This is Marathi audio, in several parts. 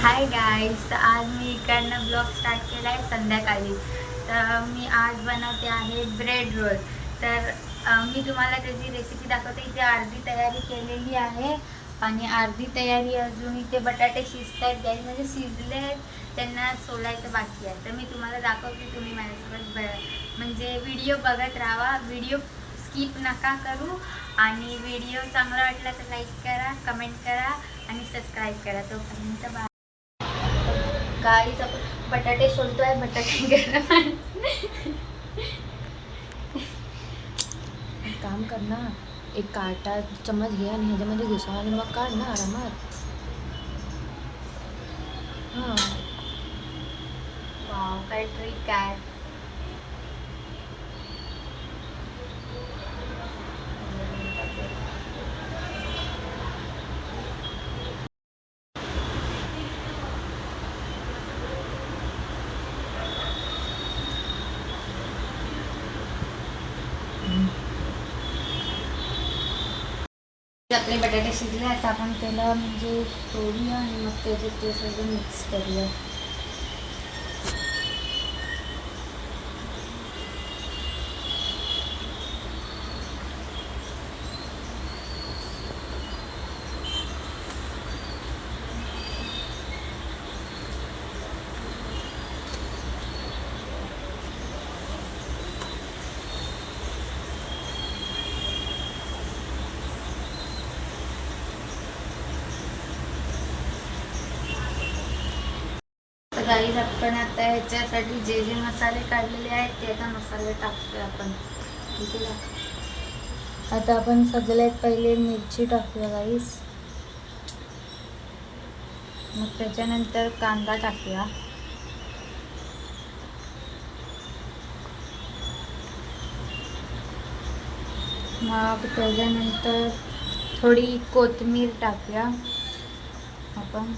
हाय गाईज, तर आज मी इकडनं ब्लॉग स्टार्ट केला आहे संध्याकाळी. तर मी आज बनवते आहे ब्रेड रोल. तर मी तुम्हाला त्याची रेसिपी दाखवते. इथे अर्धी तयारी केलेली आहे आणि अर्धी तयारी अजून इथे बटाटे शिजत आहेत गॅस, म्हणजे शिजले आहेत, त्यांना सोलायचं बाकी आहे. तर मी तुम्हाला दाखवते, तुम्ही माझ्यासोबत म्हणजे व्हिडिओ बघत राहा. व्हिडिओ स्किप नका करू आणि व्हिडिओ चांगला वाटला तर लाईक करा, कमेंट करा आणि सबस्क्राईब करा. तोपर्यंत गाईच आपण बटाटे सोलतोय. बटाटे गरम आहे. काम कर ना, एक काटा चम्मच घे आणि ह्याच्यामध्ये घुसव आणि मग काढ ना आरामात. हां, वाव, काय ट्रिक आहे. आपले बटाटे शिजले. आता आपण त्याला म्हणजे तोडूया आणि मग त्याच्यात ते सगळं मिक्स करूया. तर गाईज, आपण आता ह्याच्यासाठी जे जे मसाले काढलेले आहेत ते आता मसाले टाकतोय आपण. ठीक आहे. आता आपण सगळ्यात पहिले मिरची टाकूया गाईज. मग त्याच्यानंतर कांदा टाकूया. मग त्याच्यानंतर थोडी कोथिंबीर टाकूया आपण.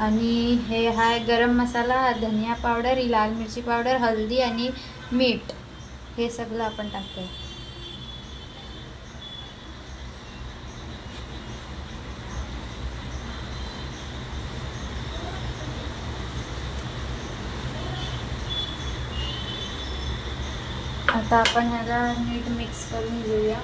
आणि हे आहे गरम मसाला, धनिया पावडर, लाल मिरची पावडर, हळदी आणि मीठ. हे सगळं आपण टाकूया. आता आपण ह्याला नीट मिक्स करून घेऊया.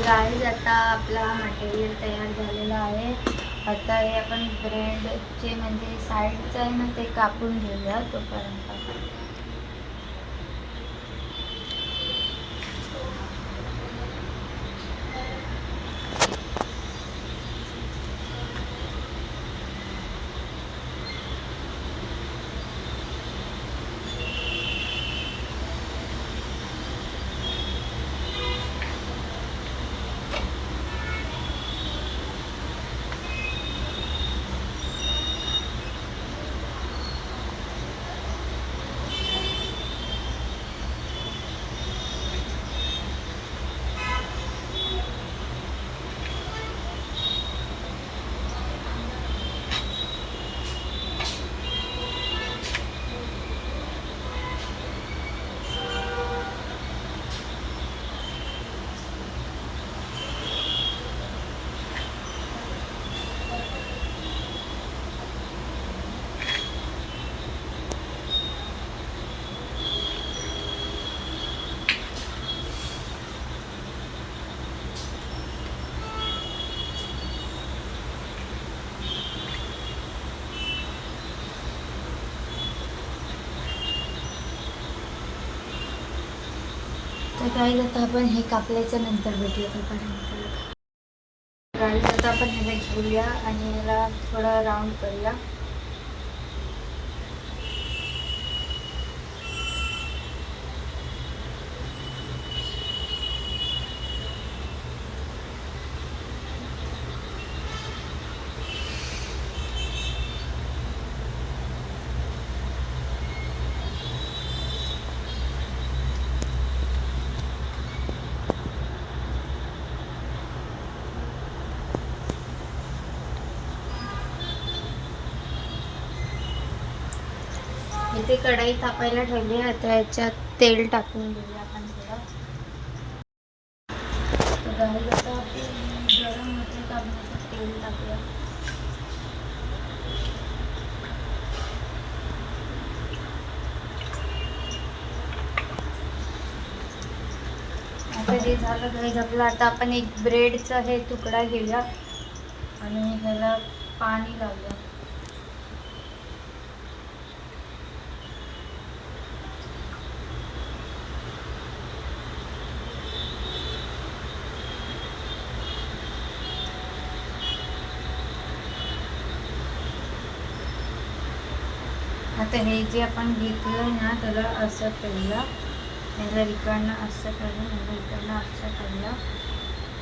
गाईज, आता आपला मटेरियल तयार झालेला आहे. आता हे आपण ब्रेडचे म्हणजे साईडचं आहे ना, ते कापून घेऊया तोपर्यंत. तर गाईज, आता आपण हे कापल्याच्या नंतर भेटूया तोपर्यंत. गाईज, आता आपण ह्याला घेऊया आणि ह्याला थोडा राऊंड करूया. इथे कढई तापायला ठेवली. आता याच्यात तेल टाकून घेऊया आपण थोडं. तर गाईज आता गरम होते तर आपण याच्यात तेल टाकूया. आता हे झालं गाईज आपलं. आता आपण एक ब्रेडचा हे तुकडा घेऊया आणि ह्याला पाणी लावूया. आता हे जे आपण घेतलं ना त्याला असं ठेवूया. ह्याला इकडनं असं करून ह्याला इकडनं असं ठेवूया.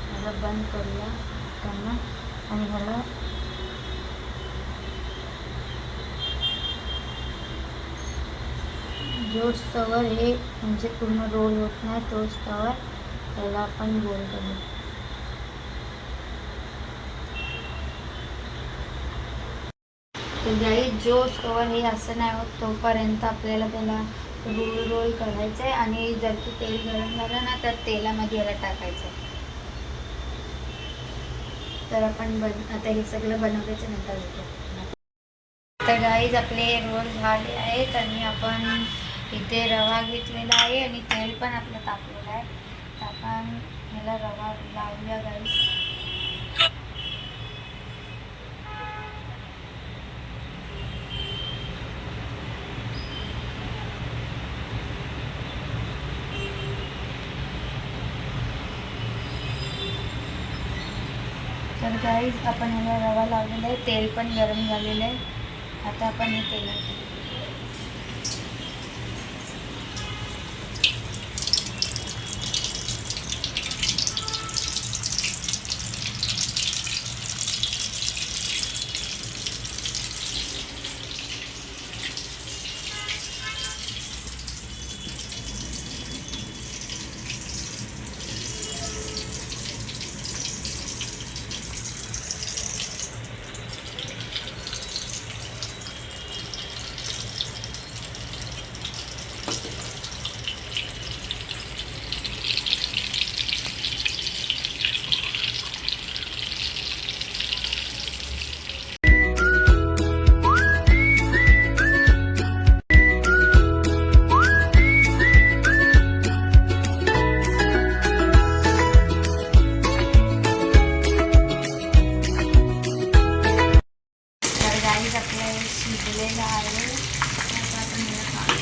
ह्याला बंद करूया इकडनं आणि ह्याला जो स्तवर हे म्हणजे पूर्ण रोल होत नाही तो स्तवर त्याला आपण रोल करू. तर गाईज जो स्तवर हे असं नाही होत तोपर्यंत आपल्याला त्याला रोल करायचं आहे. आणि जर की तेल गरम झालं ना तर तेलामध्ये याला टाकायचं आहे. तर आपण आता हे सगळं बनवल्याच्या नंतर होतं. तर गाईज आपले रोल झाले आहेत आणि आपण इथे रवा घेतलेला आहे आणि तेल पण आपलं तापलेलं आहे. तर आपण ह्याला रवा लावूया गाईज. तर गाईज आपण ह्याला रवा लावलेला आहे. तेल पण गरम झालेलं आहे. आता आपण हे तेलात टाकू. शिजलेलं आहे. आता आपण ह्याला काढू.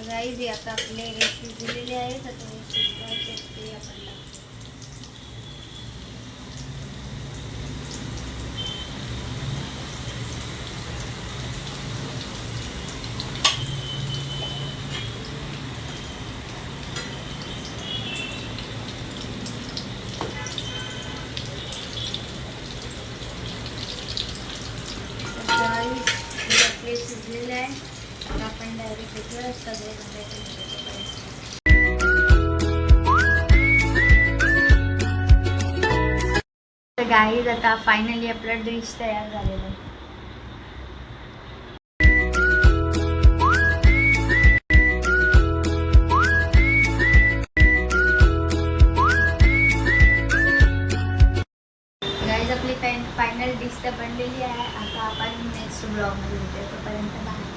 गाईज आता आपले रेसिपी दिलेले आहेत. आता शिजवायचे ते आपण आपले शिजलेले आहे. आता आपण डायरेक्ट इकडे सगळे तर गाईज आता फायनली आपला डिश तयार झालेला आहे. गाईज आपली फायनल डिश तर बनलेली आहे. आता आपण नेक्स्ट ब्लॉगमध्ये भेटूया. तोपर्यंत बाय.